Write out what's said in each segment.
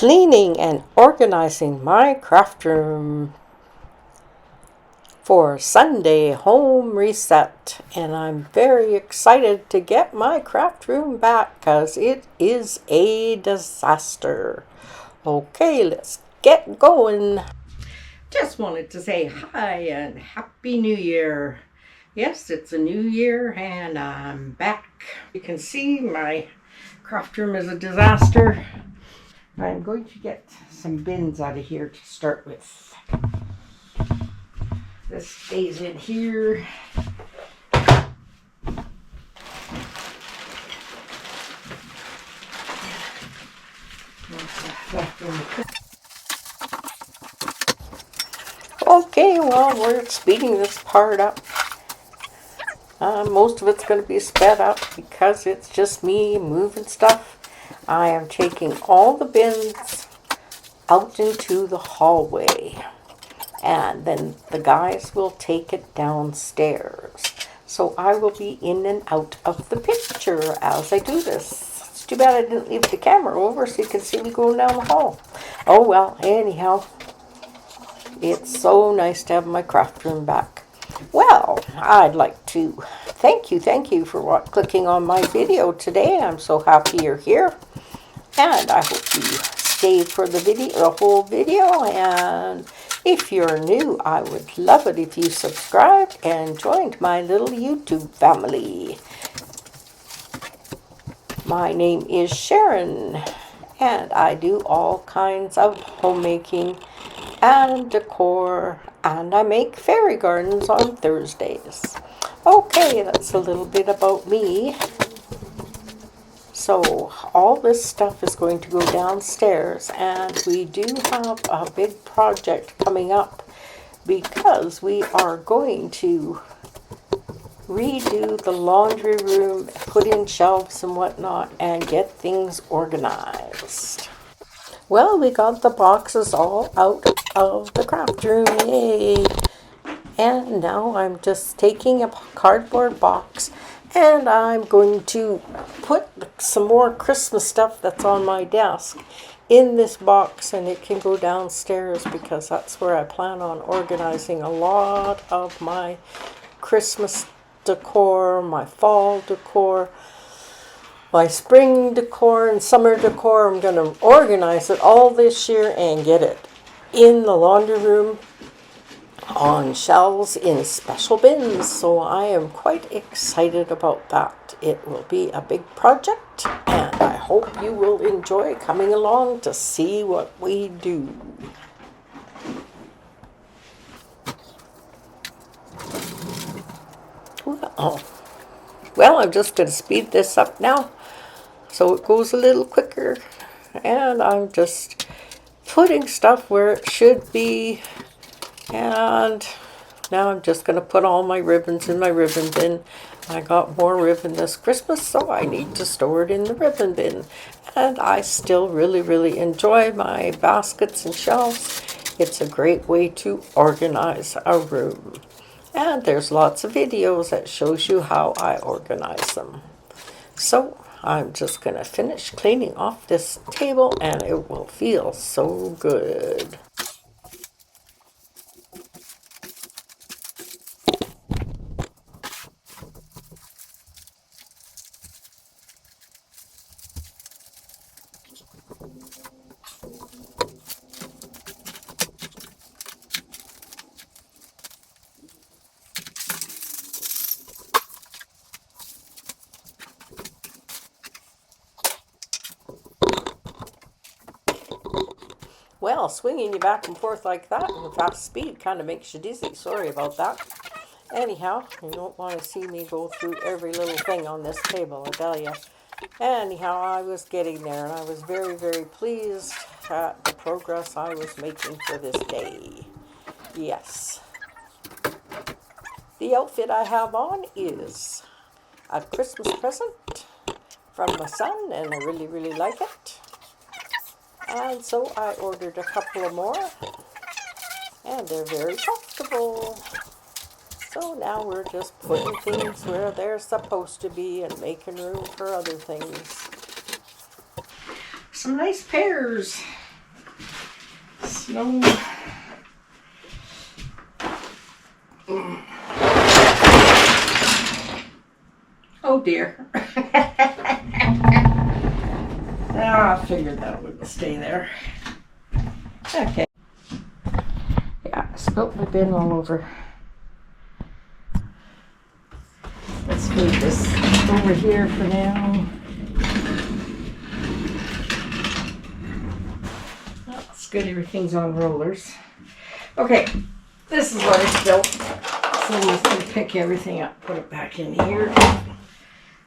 cleaning and organizing my craft room for Sunday home reset, and I'm very excited to get my craft room back because it is a disaster. Okay, let's get going. Just wanted to say hi and Happy New Year. Yes, it's a new year and I'm back. You can see my craft room is a disaster. I'm going to get some bins out of here to start with. This stays in here. Okay, well, we're speeding this part up. Most of it's going to be sped up because it's just me moving stuff. I am taking all the bins out into the hallway, and then the guys will take it downstairs. So I will be in and out of the picture as I do this. It's too bad I didn't leave the camera over so you can see me going down the hall. Oh well, anyhow, it's so nice to have my craft room back. Well, I'd like to thank you for clicking on my video today. I'm so happy you're here, and I hope you stay for the whole video. And if you're new, I would love it if you subscribed and joined my little YouTube family. My name is Sharon, and I do all kinds of homemaking and decor, and I make fairy gardens on Thursdays. Okay, that's a little bit about me. So all this stuff is going to go downstairs, and we do have a big project coming up because we are going to redo the laundry room, put in shelves and whatnot, and get things organized. Well, we got the boxes all out of the craft room, yay! And now I'm just taking a cardboard box and I'm going to put some more Christmas stuff that's on my desk in this box, and it can go downstairs because that's where I plan on organizing a lot of my Christmas decor, my fall decor, my spring decor and summer decor. I'm going to organize it all this year and get it in the laundry room on shelves in special bins. So I am quite excited about that. It will be a big project, and I hope you will enjoy coming along to see what we do. Well, I'm just going to speed this up now so it goes a little quicker, and I'm just putting stuff where it should be, and now I'm just going to put all my ribbons in my ribbon bin. I got more ribbon this Christmas, so I need to store it in the ribbon bin. And I still really enjoy my baskets and shelves. It's a great way to organize a room. And there's lots of videos that shows you how I organize them. So I'm just going to finish cleaning off this table, and it will feel so good. Well, swinging you back and forth like that with fast speed kind of makes you dizzy. Sorry about that. Anyhow, you don't want to see me go through every little thing on this table, I tell you. Anyhow, I was getting there, and I was very pleased at the progress I was making for this day. Yes. The outfit I have on is a Christmas present from my son, and I really like it. And so I ordered a couple of more, and they're very comfortable. So now we're just putting things where they're supposed to be and making room for other things. Some nice pears. No. Oh dear. I figured that wouldn't stay there. Okay. Yeah, I spilt my bin all over. Let's move this over here for now. That's good, everything's on rollers. Okay, this is what I spilled. So I'm just going to pick everything up, put it back in here.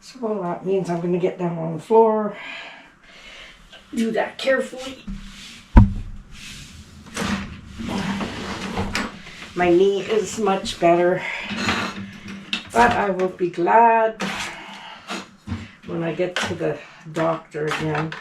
So that means I'm going to get down on the floor. Do that carefully. My knee is much better, but I will be glad when I get to the doctor again.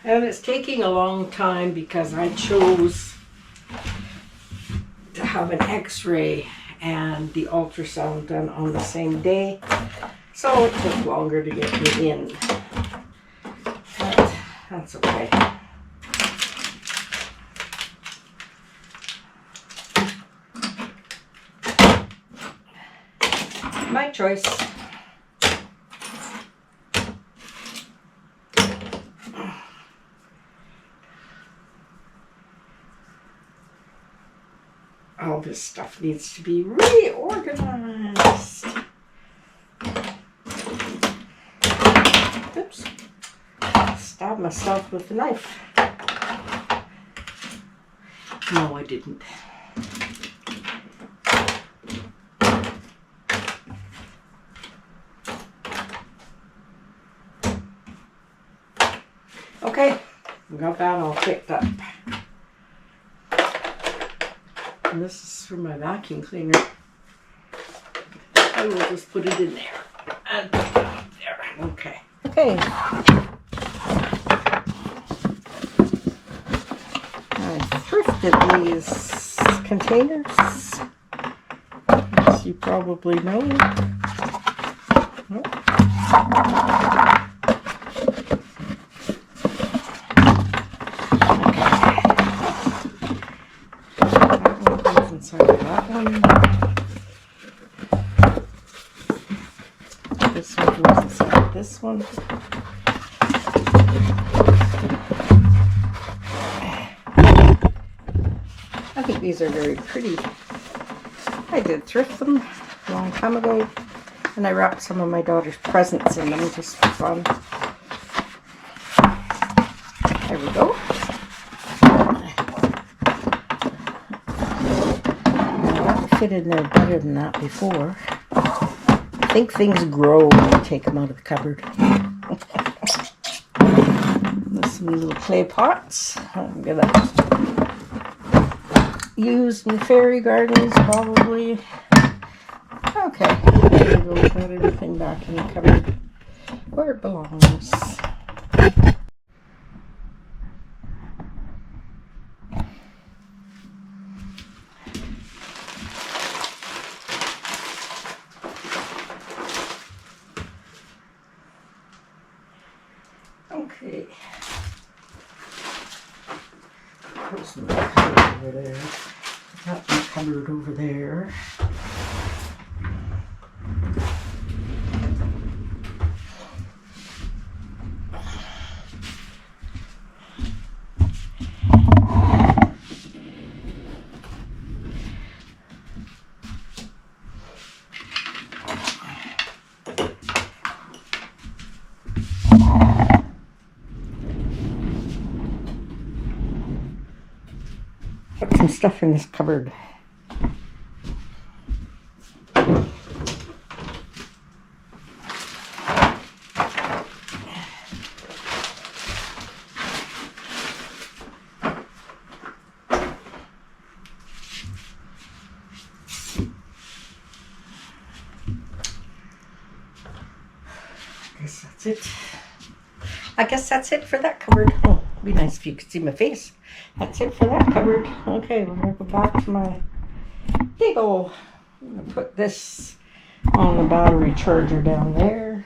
And it's taking a long time because I chose to have an x-ray and the ultrasound done on the same day. So it took longer to get me in. But that's okay. My choice. All this stuff needs to be reorganized. Oops. Stabbed myself with the knife. No, I didn't. Okay, we got that all picked up. And this is for my vacuum cleaner. I will just put it in there. And put it up there. Okay. Okay. I thrifted these containers, as you probably know. Nope. Inside of that one. This one goes inside of this one. I think these are very pretty. I did thrift them a long time ago, and I wrapped some of my daughter's presents in them just for fun. There we go. Fit in there better than that before. I think things grow when you take them out of the cupboard. There's some little clay pots. I'm gonna use in fairy gardens probably. Okay, there we go. We've got everything back in the cupboard where it belongs. Okay. Put some cupboard over there. Got my cupboard over there. Put some stuff in this cupboard. I guess that's it for that cupboard. Oh, it'd be nice if you could see my face. That's it for that cupboard. Okay, we're going to go back to my giggle. I'm going to put this on the battery charger down there.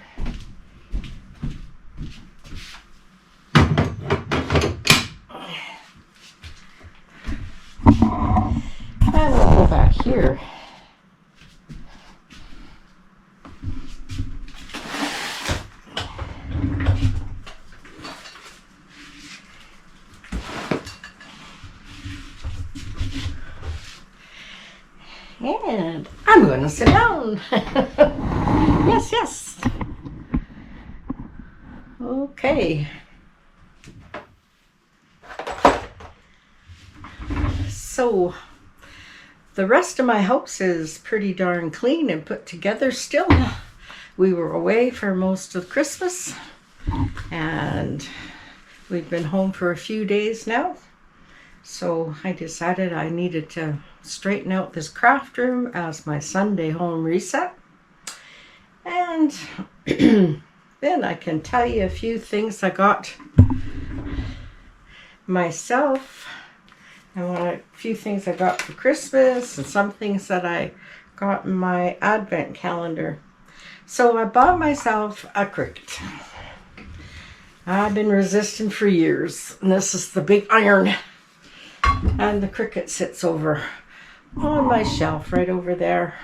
to sit down. Yes, yes. Okay. So the rest of my house is pretty darn clean and put together still. We were away for most of Christmas and we've been home for a few days now. So I decided I needed to straighten out this craft room as my Sunday home reset. And then I can tell you a few things I got myself. And a few things I got for Christmas and some things that I got in my advent calendar. So I bought myself a Cricut. I've been resistant for years. And this is the big iron. And the Cricut sits over on my shelf right over there.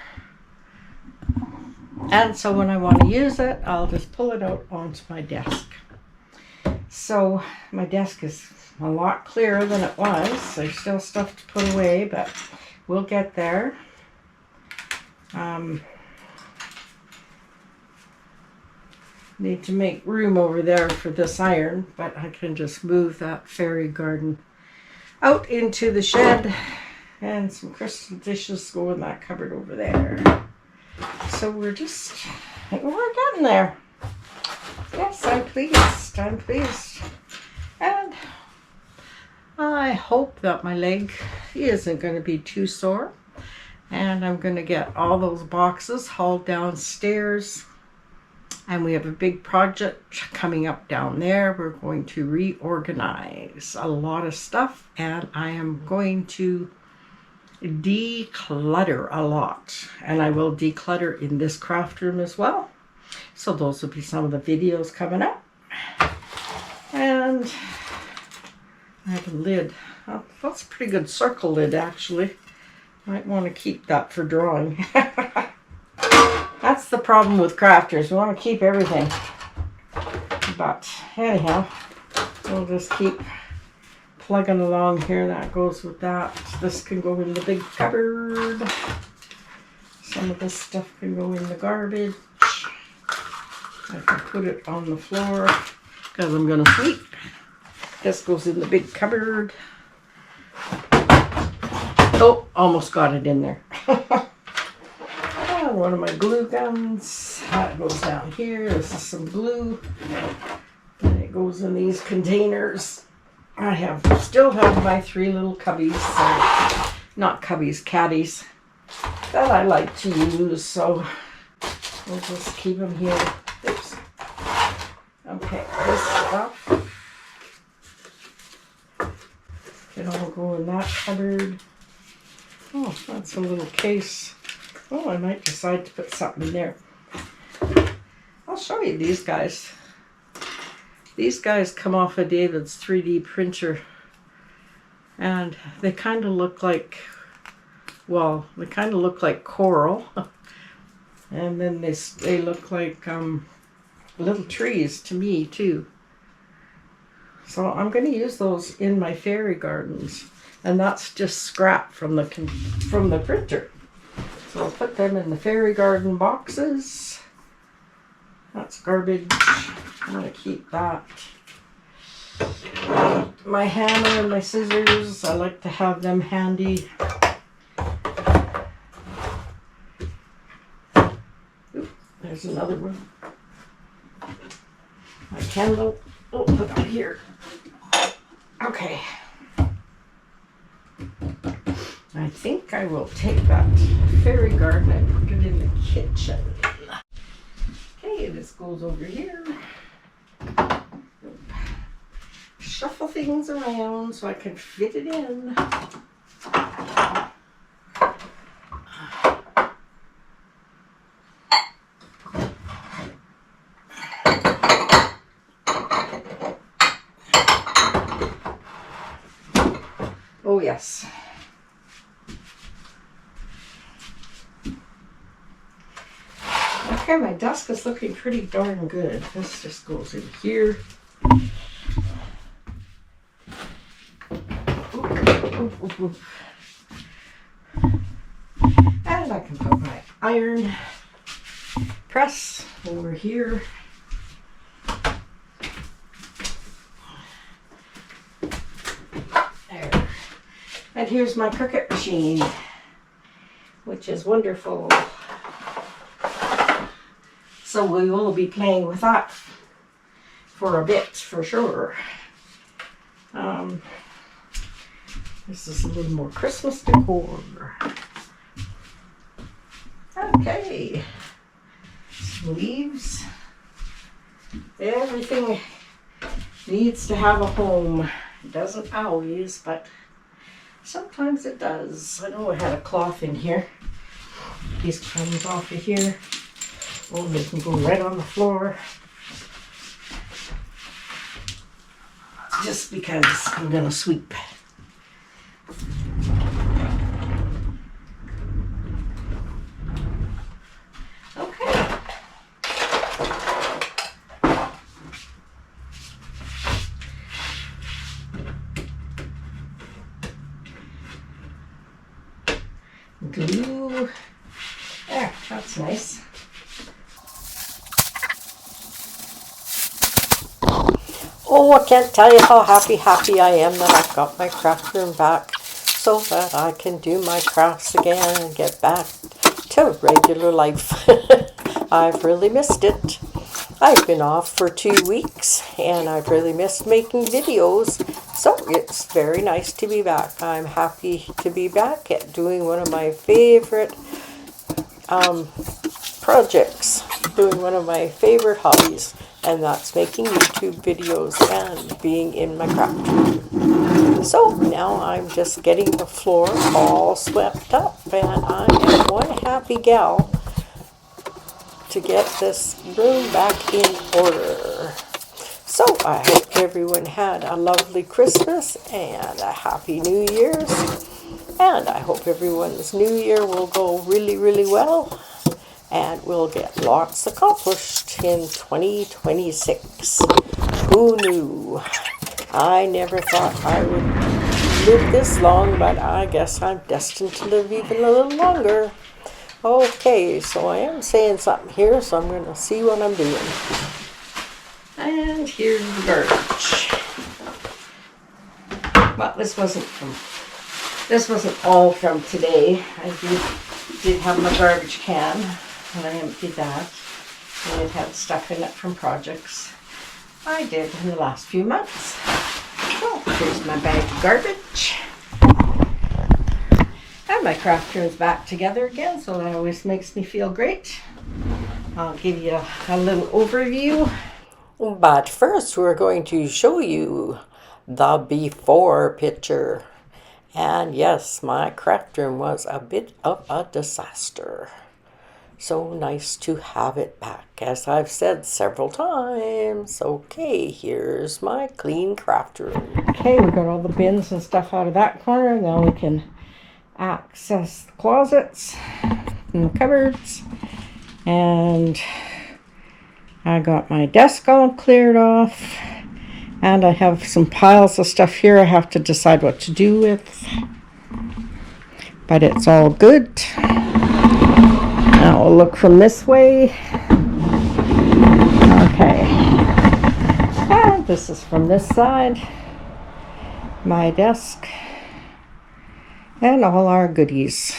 And so when I want to use it, I'll just pull it out onto my desk. So my desk is a lot clearer than it was. There's still stuff to put away, but we'll get there. Need to make room over there for this iron, but I can just move that fairy garden out into the shed, and some crystal dishes go in that cupboard over there. So we're getting there. Yes, I'm pleased. I'm pleased. And I hope that my leg isn't going to be too sore. And I'm going to get all those boxes hauled downstairs. And we have a big project coming up down there. We're going to reorganize a lot of stuff. And I am going to declutter a lot. And I will declutter in this craft room as well. So those will be some of the videos coming up. And I have a lid. Oh, that's a pretty good circle lid, actually. Might want to keep that for drawing. That's the problem with crafters. We want to keep everything. But anyhow, we'll just keep plugging along here. That goes with that. This can go in the big cupboard. Some of this stuff can go in the garbage. I can put it on the floor because I'm going to sweep. This goes in the big cupboard. Oh, almost got it in there. One of my glue guns. That goes down here. This is some glue. And it goes in these containers. I still have my 3 little cubbies. Not cubbies, caddies. That I like to use. So we'll just keep them here. Oops. Okay, this stuff can all go in that cupboard. Oh, that's a little case. Oh, I might decide to put something in there. I'll show you these guys. These guys come off of David's 3D printer. And they kind of look like, well, they kind of look like coral. And then they look like little trees to me, too. So I'm going to use those in my fairy gardens. And that's just scrap from the printer. So I'll put them in the fairy garden boxes. That's garbage. I'm going to keep that. My hammer and my scissors, I like to have them handy. Oop, there's another one. My candle. Oh, put that here. Okay. I think I will take that fairy garden and put it in the kitchen. Okay, this goes over here. Shuffle things around so I can fit it in. Oh yes. Okay, my desk is looking pretty darn good. This just goes in here. And I can put my iron press over here. There. And here's my Cricut machine, which is wonderful. So we will be playing with that for a bit, for sure. This is a little more Christmas decor. Okay. Sleeves. Everything needs to have a home. It doesn't always, but sometimes it does. I know I had a cloth in here. These comes off of here. Oh, they can go right on the floor. Just because I'm gonna sweep. Okay. Glue. There, that's nice. Oh, I can't tell you how happy I am that I've got my craft room back so that I can do my crafts again and get back to regular life. I've really missed it. I've been off for 2 weeks and I've really missed making videos, so it's very nice to be back. I'm happy to be back at doing one of my favorite projects, doing one of my favorite hobbies, and that's making YouTube videos and being in my craft room. So now I'm just getting the floor all swept up, and I am one happy gal to get this room back in order. So I hope everyone had a lovely Christmas and a happy New Year's, and I hope everyone's New Year will go really, really well, and we'll get lots accomplished in 2026. Who knew? I never thought I would live this long, but I guess I'm destined to live even a little longer. Okay, so I am saying something here, so I'm going to see what I'm doing. And here's the garbage. Well, this wasn't all from today. I did have my garbage can, and I emptied that. And it had stuff in it from projects I did in the last few months. So here's my bag of garbage. And my craft room's back together again, so that always makes me feel great. I'll give you a little overview. But first we're going to show you the before picture. And yes, my craft room was a bit of a disaster. So nice to have it back, as I've said several times. Okay, here's my clean craft room. Okay, we got all the bins and stuff out of that corner. Now we can access the closets and the cupboards. And I got my desk all cleared off. And I have some piles of stuff here I have to decide what to do with. But it's all good. Now we'll look from this way. Okay. And this is from this side. My desk. And all our goodies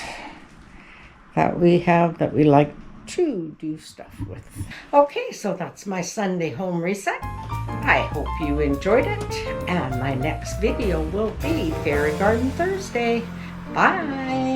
that we have that we like to do stuff with. Okay, so that's my Sunday home reset. I hope you enjoyed it, and my next video will be Fairy Garden Thursday. Bye!